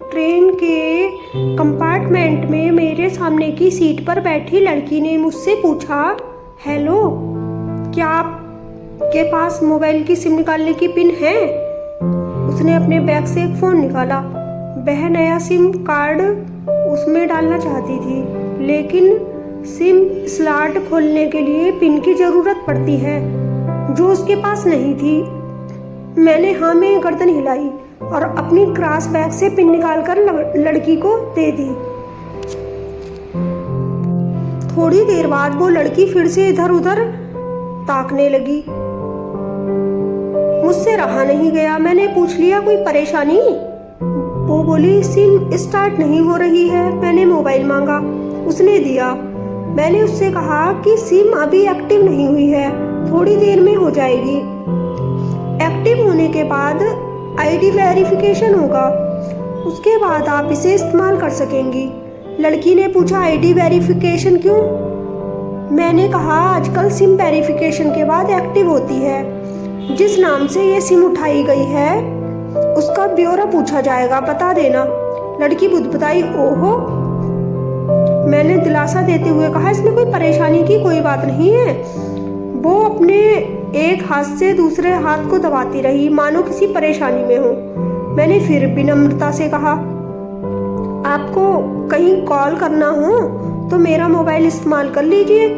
Train के compartment में मेरे सामने की सीट पर बैठी लड़की ने मुझसे पूछा, हेलो, क्या आपके पास मोबाइल की सिम निकालने की पिन है? उसने अपने बैग से एक फ़ोन निकाला। वह नया सिम कार्ड उसमें डालना चाहती थी, लेकिन सिम स्लॉट खोलने के लिए पिन की ज़रूरत पड़ती है, जो उसके पास नहीं थी। मैंने हाँ में गर्दन हिलाई और अपनी क्रॉस बैग से पिन निकालकर लड़की को दे दी। थोड़ी देर बाद वो लड़की फिर से इधर उधर ताकने लगी। मुझसे रहा नहीं गया। मैंने पूछ लिया, कोई परेशानी? वो बोली, सिम स्टार्ट नहीं हो रही है। मैंने मोबाइल मांगा, उसने दिया। मैंने उससे कहा कि सिम अभी एक्टिव नहीं हुई है, थोड़ी देर में हो जाएगी। एक्टिव होने के बाद आईडी वेरिफिकेशन होगा, उसके बाद आप इसे इस्तेमाल कर सकेंगी। लड़की ने पूछा, आईडी वेरिफिकेशन क्यों? मैंने कहा, आजकल सिम वेरिफिकेशन के बाद एक्टिव होती है। जिस नाम से ये सिम उठाई गई है उसका ब्यौरा पूछा जाएगा, बता देना। लड़की बुदबुदाई, ओहो। मैंने दिलासा देते हुए कहा, इसमें कोई परेशानी की कोई बात नहीं है। वो अपने एक हाथ से दूसरे हाथ को दबाती रही, मानो किसी परेशानी में हो। मैंने फिर विनम्रता से कहा, आपको कहीं कॉल करना हो तो मेरा मोबाइल इस्तेमाल कर लीजिए।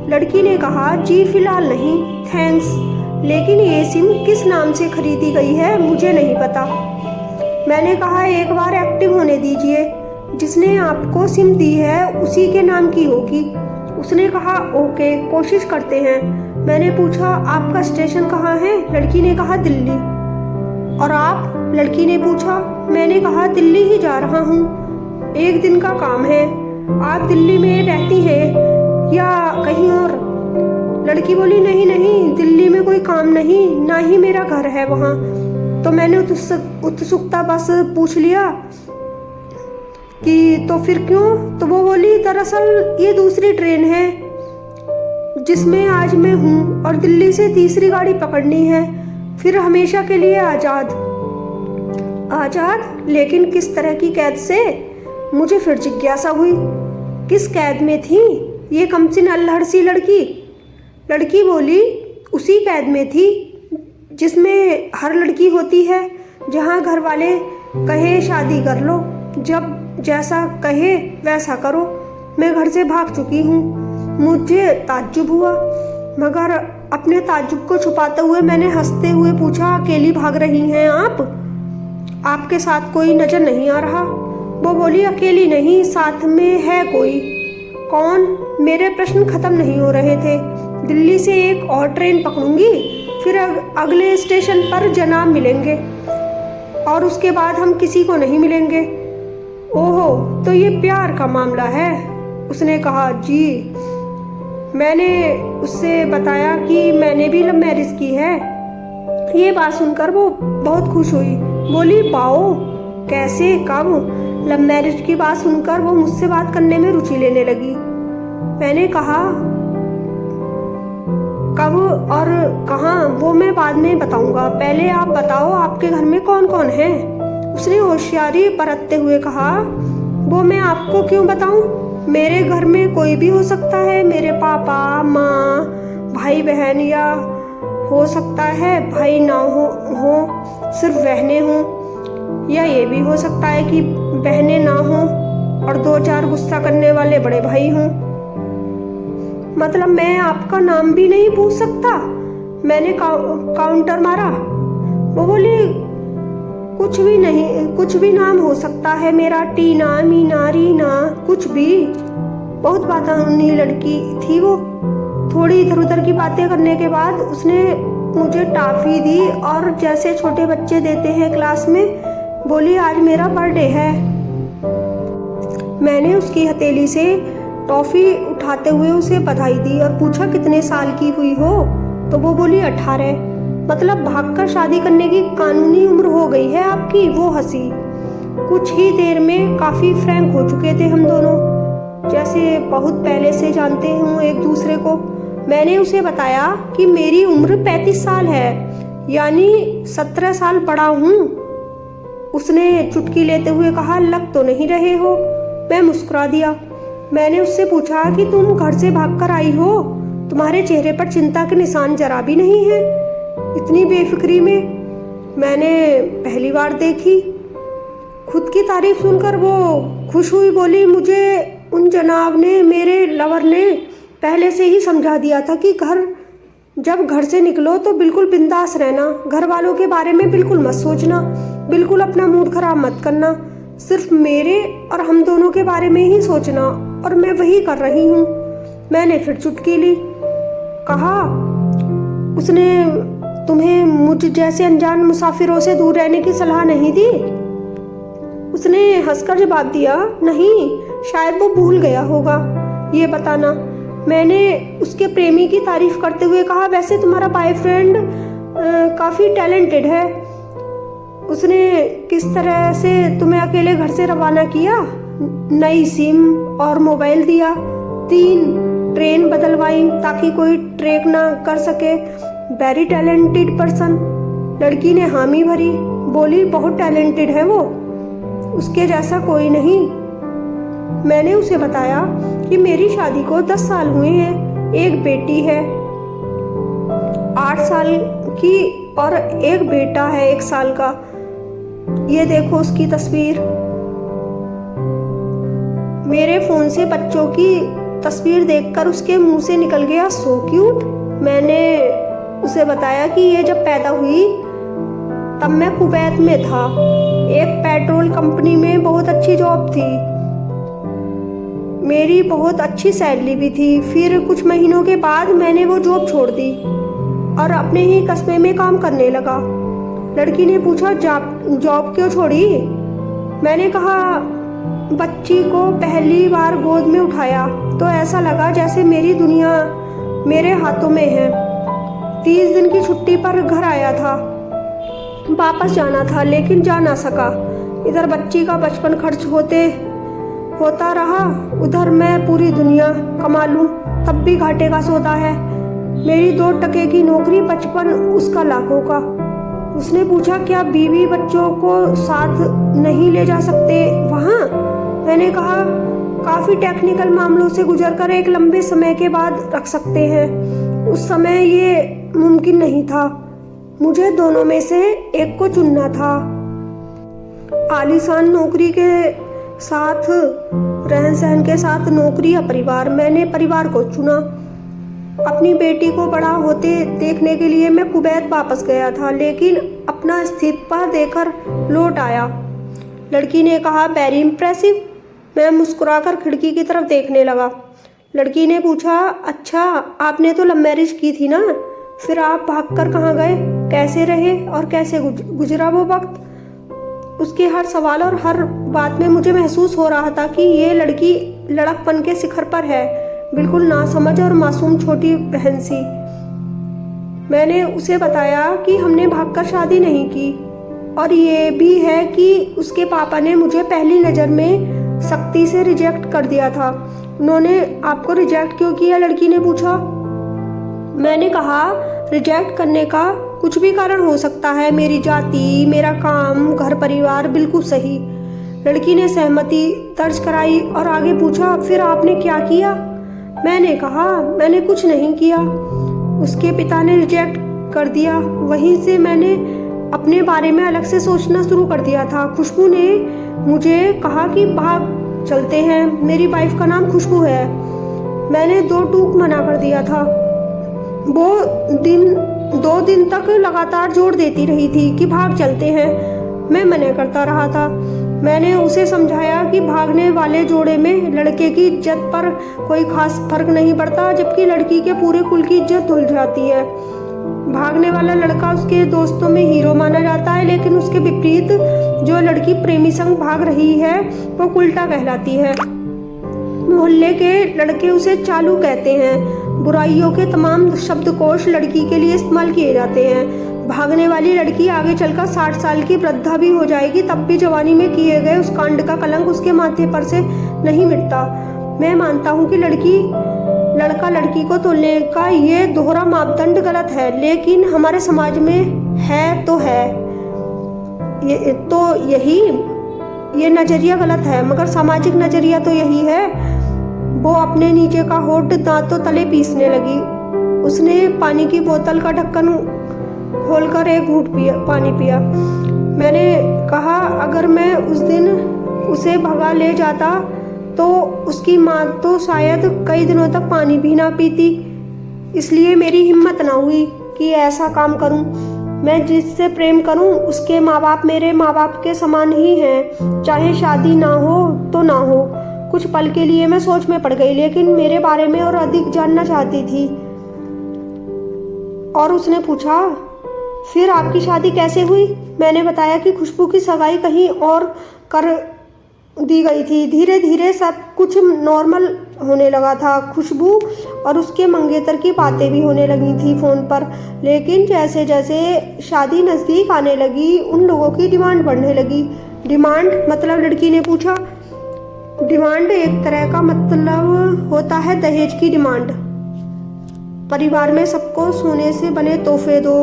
लड़की ने कहा, जी फिलहाल नहीं, थैंक्स, लेकिन ये सिम किस नाम से खरीदी गई है मुझे नहीं पता। मैंने कहा, एक बार एक्टिव होने दीजिए, जिसने आपको सिम दी है उसी के नाम की होगी। उसने कहा, ओके, कोशिश करते हैं। मैंने पूछा, आपका स्टेशन कहाँ है? लड़की ने कहा, दिल्ली। और आप? लड़की ने पूछा। मैंने कहा, दिल्ली ही जा रहा हूँ, एक दिन का काम है। आप दिल्ली में रहती हैं या कहीं और? लड़की बोली, नहीं नहीं, दिल्ली में कोई काम नहीं, ना ही मेरा घर है वहाँ। तो मैंने उत्सुकता बस पूछ लिया कि तो फिर क्यों? तो वो बोली, दरअसल ये दूसरी ट्रेन है जिसमें आज मैं हूँ और दिल्ली से तीसरी गाड़ी पकड़नी है, फिर हमेशा के लिए आज़ाद। आज़ाद? लेकिन किस तरह की कैद से? मुझे फिर जिज्ञासा हुई, किस कैद में थी ये कमसिन अल्हड़ सी लड़की? लड़की बोली, उसी कैद में थी जिसमें हर लड़की होती है, जहाँ घर वाले कहे शादी कर लो, जब जैसा कहे वैसा करो। मैं घर से भाग चुकी हूँ। मुझे ताज्जुब हुआ, मगर अपने ताज्जुब को छुपाते हुए मैंने हंसते हुए पूछा, अकेली भाग रही हैं आप? आपके साथ कोई नजर नहीं आ रहा? वो बोली, अकेली नहीं, साथ में है कोई। कौन? मेरे प्रश्न खत्म नहीं हो रहे थे। दिल्ली से एक और ट्रेन पकड़ूंगी, फिर अगले स्टेशन पर जनाब मिलेंगे और उसके बाद हम किसी को नहीं मिलेंगे। ओहो, तो ये प्यार का मामला है? उसने कहा, जी। मैंने उससे बताया कि मैंने भी लव मैरिज की है। ये बात सुनकर वो बहुत खुश हुई, बोली, वाओ, कैसे, कब? लव मैरिज की बात सुनकर वो मुझसे बात करने में रुचि लेने लगी। मैंने कहा, कब और कहाँ वो मैं बाद में बताऊंगा, पहले आप बताओ आपके घर में कौन कौन है? उसने होशियारी बरतते हुए कहा, वो मैं आपको क्यों बताऊं? मेरे घर में कोई भी हो सकता है, मेरे पापा, माँ, भाई बहन, या हो सकता है भाई ना हो सिर्फ बहनें हों, या ये भी हो सकता है कि बहनें ना हों और 2-4 गुस्सा करने वाले बड़े भाई हों। मतलब मैं आपका नाम भी नहीं पूछ सकता? मैंने काउंटर मारा। वो बोली, कुछ भी नहीं, कुछ भी नाम हो सकता है मेरा, टीना, मीना, रीना, कुछ भी। बहुत बातानी लड़की थी वो। थोड़ी इधर उधर की बातें करने के बाद उसने मुझे टॉफी दी और जैसे छोटे बच्चे देते हैं क्लास में, बोली, आज मेरा बर्थडे है। मैंने उसकी हथेली से टॉफी उठाते हुए उसे बधाई दी और पूछा, कितने साल की हुई हो? तो वो बोली, 18। मतलब भागकर शादी करने की कानूनी उम्र हो गई है आपकी? वो हंसी। कुछ ही देर में काफी फ्रैंक हो चुके थे हम दोनों, जैसे बहुत पहले से जानते हूँ एक दूसरे को। मैंने उसे बताया कि मेरी उम्र 35 साल है, यानी 17 साल बड़ा हूँ। उसने चुटकी लेते हुए कहा, लग तो नहीं रहे हो। मैं मुस्कुरा दिया। मैंने उससे पूछा कि तुम घर से भागकर आई हो, तुम्हारे चेहरे पर चिंता के निशान जरा भी नहीं है। इतनी बेफिक्री में मैंने पहली बार देखी। खुद की तारीफ सुनकर वो खुश हुई, बोली, मुझे उन जनाब ने, मेरे लवर ने पहले से ही समझा दिया था कि जब घर से निकलो तो बिल्कुल बिंदास रहना, घर वालों के बारे में बिल्कुल मत सोचना, बिल्कुल अपना मूड खराब मत करना, सिर्फ मेरे और हम दोनों के बारे में ही सोचना, और मैं वही कर रही हूँ। मैंने फिर चुटकी ली। कहा, उसने तुम्हें मुझ जैसे अनजान मुसाफिरों से दूर रहने की सलाह नहीं दी? उसने हंसकर जवाब दिया, नहीं, शायद वो भूल गया होगा ये बताना। मैंने उसके प्रेमी की तारीफ करते हुए कहा, वैसे तुम्हारा बॉयफ्रेंड काफ़ी टैलेंटेड है। उसने किस तरह से तुम्हें अकेले घर से रवाना किया? नई सिम और मोबाइल दिया, 3 ट्रेन बदलवाई ताकि कोई ट्रैक ना कर सके। Very talented person. लड़की ने हामी भरी, बोली, बहुत टैलेंटेड है वो, उसके जैसा कोई नहीं। मैंने उसे बताया कि मेरी शादी को 10 साल हुए हैं, एक बेटी है 8 साल की और एक बेटा है 1 साल का। ये देखो उसकी तस्वीर। मेरे फोन से बच्चों की तस्वीर देखकर उसके मुंह से निकल गया, सो क्यूट। मैंने उसे बताया कि ये जब पैदा हुई तब मैं कुवैत में था, एक पेट्रोल कंपनी में बहुत अच्छी जॉब थी, मेरी बहुत अच्छी सैलरी भी थी। फिर कुछ महीनों के बाद मैंने वो जॉब छोड़ दी और अपने ही कस्बे में काम करने लगा। लड़की ने पूछा, जॉब क्यों छोड़ी? मैंने कहा, बच्ची को पहली बार गोद में उठाया तो ऐसा लगा जैसे मेरी दुनिया मेरे हाथों में है। 30 दिन की छुट्टी पर घर आया था, वापस जाना था लेकिन जा ना सका। इधर बच्ची का बचपन खर्च होता रहा, उधर मैं पूरी दुनिया कमा लूं तब भी घाटे का सौदा है। मेरी 2 टके की नौकरी, बचपन उसका लाखों का। उसने पूछा, क्या बीवी बच्चों को साथ नहीं ले जा सकते वहाँ? मैंने कहा, काफ़ी टेक्निकल मामलों से गुजरकर एक लंबे समय के बाद रख सकते हैं। उस समय ये मुमकिन नहीं था, मुझे दोनों में से एक को चुनना था। आलीशान नौकरी के साथ, रहन सहन के साथ नौकरी या परिवार। मैंने परिवार को चुना। अपनी बेटी को बड़ा होते देखने के लिए मैं कुवैत वापस गया था, लेकिन अपना इस्तीफा देकर लौट आया। लड़की ने कहा, वेरी इम्प्रेसिव। मैं मुस्कुराकर खिड़की की तरफ देखने लगा। लड़की ने पूछा, अच्छा, आपने तो लव मैरिज की थी ना, फिर आप भागकर कहाँ गए, कैसे रहे और कैसे गुजरा वो वक्त? उसके हर सवाल और हर बात में मुझे महसूस हो रहा था कि ये लड़की लड़कपन के शिखर पर है, बिल्कुल नासमझ और मासूम छोटी बहन सी। मैंने उसे बताया कि हमने भागकर शादी नहीं की, और ये भी है कि उसके पापा ने मुझे पहली नज़र में सख्ती से रिजेक्ट कर दिया था। उन्होंने आपको रिजेक्ट क्यों किया? लड़की ने पूछा। मैंने कहा, रिजेक्ट करने का कुछ भी कारण हो सकता है, मेरी जाति, मेरा काम, घर परिवार, बिल्कुल सही। लड़की ने सहमति दर्ज कराई और आगे पूछा, फिर आपने क्या किया? मैंने कहा, मैंने कुछ नहीं किया, उसके पिता ने रिजेक्ट कर दिया। वहीं से मैंने अपने बारे में अलग से सोचना शुरू कर दिया था। खुशबू ने मुझे कहा कि भाग चलते हैं, मेरी वाइफ का नाम खुशबू है। मैंने 2 टूक मना कर दिया था। वो 2 दिन तक लगातार जोर देती रही थी कि भाग चलते हैं। मैं मना करता रहा था। मैंने उसे समझाया कि भागने वाले जोड़े में लड़के की इज्जत पर कोई खास फर्क नहीं पड़ता, जबकि लड़की के पूरे कुल की इज्जत धुल जाती है। भागने वाला लड़का उसके दोस्तों में हीरो माना जाता है, लेकिन उसके विपरीत जो लड़की प्रेमी संग भाग रही है वो उल्टा कहलाती है। मोहल्ले के लड़के उसे चालू कहते हैं। बुराइयों के तमाम शब्दकोश लड़की के लिए इस्तेमाल किए जाते हैं। भागने वाली लड़की आगे चलकर 60 साल की वृद्धा भी हो जाएगी, तब भी जवानी में किए गए उस कांड का कलंक उसके माथे पर से नहीं मिटता। मैं मानता हूँ कि लड़का लड़की को तुलने का ये दोहरा मापदंड गलत है, लेकिन हमारे समाज में है तो है। ये नज़रिया गलत है, मगर सामाजिक नज़रिया तो यही है। वो अपने नीचे का होठ दांतों तले पीसने लगी। उसने पानी की बोतल का ढक्कन खोलकर एक घूंट पानी पिया। मैंने कहा, अगर मैं उस दिन उसे भगा ले जाता तो उसकी माँ तो शायद कई दिनों तक पानी भी ना पीती। इसलिए मेरी हिम्मत ना हुई कि ऐसा काम करूं। मैं जिससे प्रेम करूं उसके माँ बाप मेरे माँ बाप के समान ही हैं, चाहे शादी ना हो तो ना हो। कुछ पल के लिए मैं सोच में पड़ गई, लेकिन मेरे बारे में और अधिक जानना चाहती थी। और उसने पूछा, फिर आपकी शादी कैसे हुई? मैंने बताया कि खुशबू की सगाई कहीं और कर दी गई थी। धीरे धीरे सब कुछ नॉर्मल होने लगा था। खुशबू और उसके मंगेतर की बातें भी होने लगी थी फ़ोन पर। लेकिन जैसे जैसे शादी नज़दीक आने लगी, उन लोगों की डिमांड बढ़ने लगी। डिमांड मतलब? लड़की ने पूछा। डिमांड एक तरह का मतलब होता है दहेज की डिमांड। परिवार में सबको सोने से बने तोहफे दो,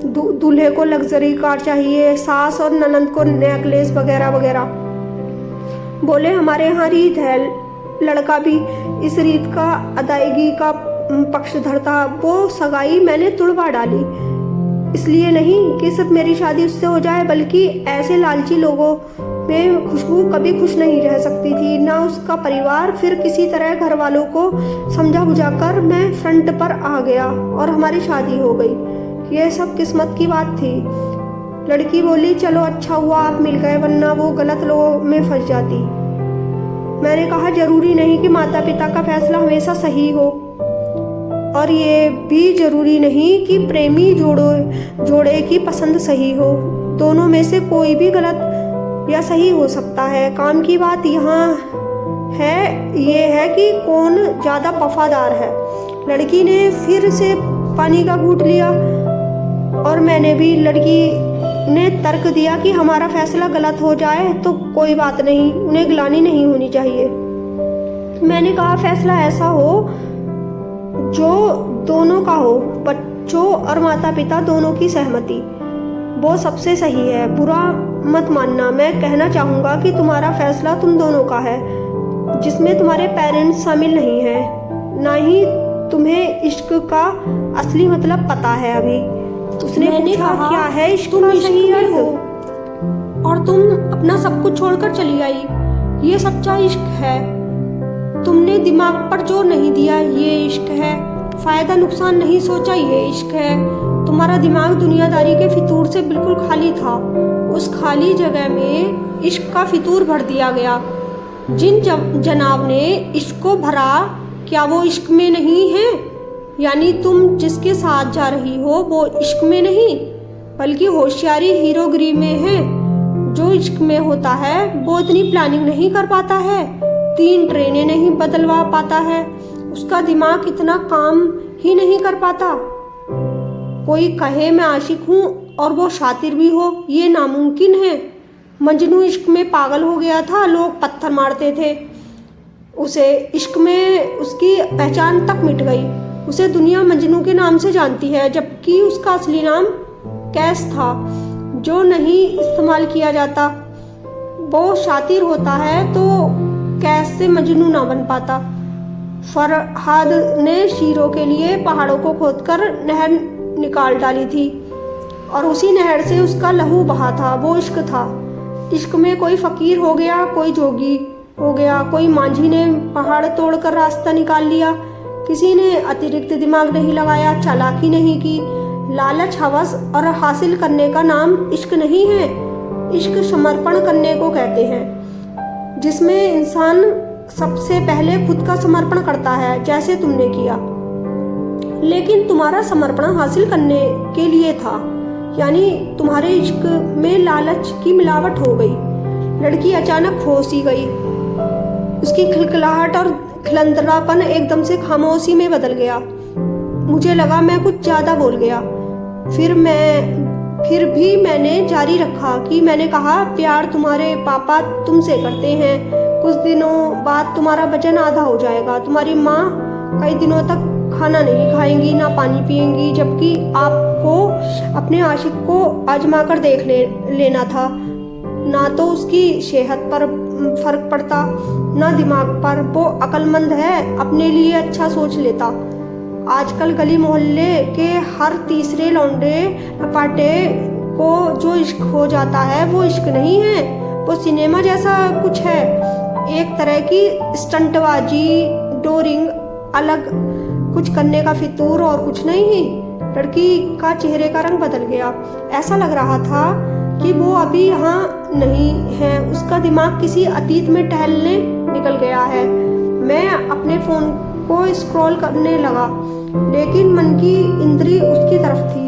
दूल्हे को लग्जरी कार चाहिए, सास और ननंद को नेकलेस वगैरह वगैरह। बोले, हमारे यहाँ रीत है। लड़का भी इस रीत का अदायगी का पक्षधर था। वो सगाई मैंने तुड़वा डाली, इसलिए नहीं कि सिर्फ मेरी शादी उससे हो जाए, बल्कि ऐसे लालची लोगों में खुशबू कभी खुश नहीं रह सकती थी, ना उसका परिवार। फिर किसी तरह घर वालों को समझा बुझाकर मैं फ्रंट पर आ गया और हमारी शादी हो गई। यह सब किस्मत की बात थी। लड़की बोली, चलो अच्छा हुआ आप मिल गए, वरना वो गलत लोगों में फंस जाती। मैंने कहा, जरूरी नहीं कि माता पिता का फैसला हमेशा सही हो, और ये भी जरूरी नहीं कि प्रेमी जोड़े की पसंद सही हो। दोनों में से कोई भी गलत या सही हो सकता है। काम की बात यहाँ ये है कि कौन ज़्यादा वफादार है। लड़की ने फिर से पानी का घूंट लिया और मैंने भी। लड़की ने तर्क दिया कि हमारा फैसला गलत हो जाए तो कोई बात नहीं, उन्हें गिलानी नहीं होनी चाहिए। मैंने कहा, फैसला ऐसा हो जो दोनों का हो, बच्चों और माता पिता दोनों की सहमति, वो सबसे सही है। बुरा मत मानना, मैं कहना चाहूँगा कि तुम्हारा फैसला तुम दोनों का है, जिसमें तुम्हारे पेरेंट्स शामिल नहीं हैं, ना ही तुम्हें इश्क का असली मतलब पता है अभी। उसने पूछा, क्या है इश्क का सही अर्थ? और तुम अपना सब कुछ छोड़कर चली आई, ये सच्चा इश्क है। तुमने दिमाग पर जोर नहीं दिया, ये इश्क है। फायदा नुकसान नहीं सोचा, ये इश्क है। तुम्हारा दिमाग दुनियादारी के फितूर से बिल्कुल खाली था। उस खाली जगह में इश्क का फितूर भर दिया गया। जिन जनाब ने इश्क को भरा, क्या वो इश्क में नहीं है? यानी तुम जिसके साथ जा रही हो वो इश्क में नहीं, बल्कि होशियारी हीरोगिरी में है। जो इश्क में होता है वो इतनी प्लानिंग नहीं कर पाता है, 3 ट्रेनें नहीं बदलवा पाता है, उसका दिमाग इतना काम ही नहीं कर पाता। कोई कहे मैं आशिक हूँ और वो शातिर भी हो, ये नामुमकिन है। मजनू इश्क में पागल हो गया था, लोग पत्थर मारते थे उसे। इश्क में उसकी पहचान तक मिट गई। उसे दुनिया मजनू के नाम से जानती है, जबकि उसका असली नाम कैस था, जो नहीं इस्तेमाल किया जाता। वो शातिर होता है तो कैस से मजनू ना बन पाता। फरहाद ने शीरों के लिए पहाड़ों को खोदकर नहर निकाल डाली थी और उसी नहर से उसका लहू बहा था। वो इश्क था। इश्क में कोई फकीर हो गया, कोई जोगी हो गया, कोई मांझी ने पहाड़ तोड़कर रास्ता निकाल लिया। किसी ने अतिरिक्त दिमाग नहीं लगाया, चालाकी नहीं की। लालच, हवस और हासिल करने का नाम इश्क नहीं है। इश्क समर्पण करने को कहते हैं, जिसमें इंसान सबसे पहले खुद का समर्पण करता है, जैसे तुमने किया। लेकिन तुम्हारा समर्पण हासिल करने के लिए था, यानी तुम्हारे इश्क में लालच की मिलावट हो गई। लड़की अचानक होश ही गई। उसकी खिलखिलाहट और खिलंदरापन एकदम से खामोशी में बदल गया। मुझे लगा मैं कुछ ज़्यादा बोल गया। फिर भी मैंने जारी रखा कि मैंने कहा, प्यार तुम्हारे पापा तुमसे करते हैं। कुछ दिनों बाद तुम्हारा वजन आधा हो जाएगा। तुम्हारी माँ कई दिनों तक खाना नहीं खाएंगी, ना पानी पिएंगी, जबकि आपको अपने आशिक को आजमा कर देख लेना था। ना तो उसकी सेहत पर फर्क पड़ता, ना दिमाग पर। वो अक्लमंद है, अपने लिए अच्छा सोच लेता। आजकल गली मोहल्ले के हर तीसरे लौंडे लपाटे को जो इश्क हो जाता है वो इश्क नहीं है, वो सिनेमा जैसा कुछ है। एक तरह की स्टंटबाजी, डोरिंग, अलग कुछ करने का फितूर और कुछ नहीं। लड़की का चेहरे का रंग बदल गया। ऐसा लग रहा था कि वो अभी यहाँ नहीं है, उसका दिमाग किसी अतीत में टहलने निकल गया है। मैं अपने फ़ोन को स्क्रॉल करने लगा, लेकिन मन की इंद्री उसकी तरफ थी।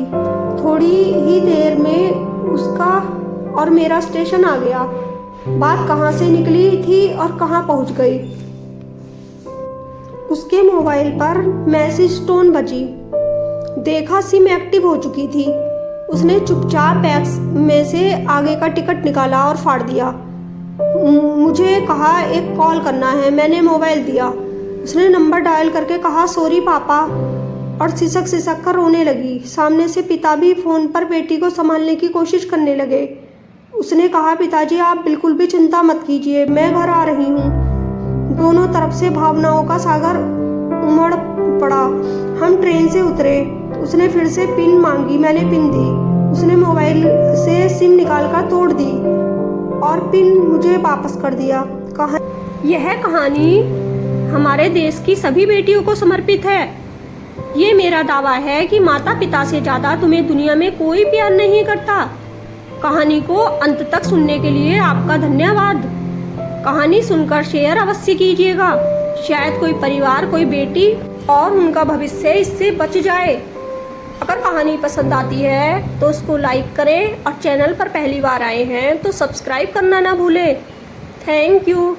थोड़ी ही देर में उसका और मेरा स्टेशन आ गया। बात कहाँ से निकली थी और कहाँ पहुँच गई। उसके मोबाइल पर मैसेज टोन बजी। देखा सिम एक्टिव हो चुकी थी। उसने चुपचाप बैग में से आगे का टिकट निकाला और फाड़ दिया। मुझे कहा एक कॉल करना है, मैंने मोबाइल दिया। उसने नंबर डायल करके कहा सॉरी पापा, और सिसक सिसक कर रोने लगी। सामने से पिता भी फ़ोन पर बेटी को संभालने की कोशिश करने लगे। उसने कहा पिताजी आप बिल्कुल भी चिंता मत कीजिए, मैं घर आ रही हूँ। दोनों तरफ से भावनाओं का सागर उमड़ पड़ा। हम ट्रेन से उतरे। उसने फिर से पिन मांगी, मैंने पिन दी। उसने मोबाइल से सिम निकालकर तोड़ दी और पिन मुझे वापस कर दिया। यह कहानी हमारे देश की सभी बेटियों को समर्पित है। ये मेरा दावा है कि माता पिता से ज़्यादा तुम्हें दुनिया में कोई प्यार नहीं करता। कहानी को अंत तक सुनने के लिए आपका धन्यवाद। कहानी सुनकर शेयर अवश्य कीजिएगा, शायद कोई परिवार, कोई बेटी और उनका भविष्य इससे बच जाए। अगर कहानी पसंद आती है तो उसको लाइक करें और चैनल पर पहली बार आए हैं तो सब्सक्राइब करना ना भूलें। Thank you.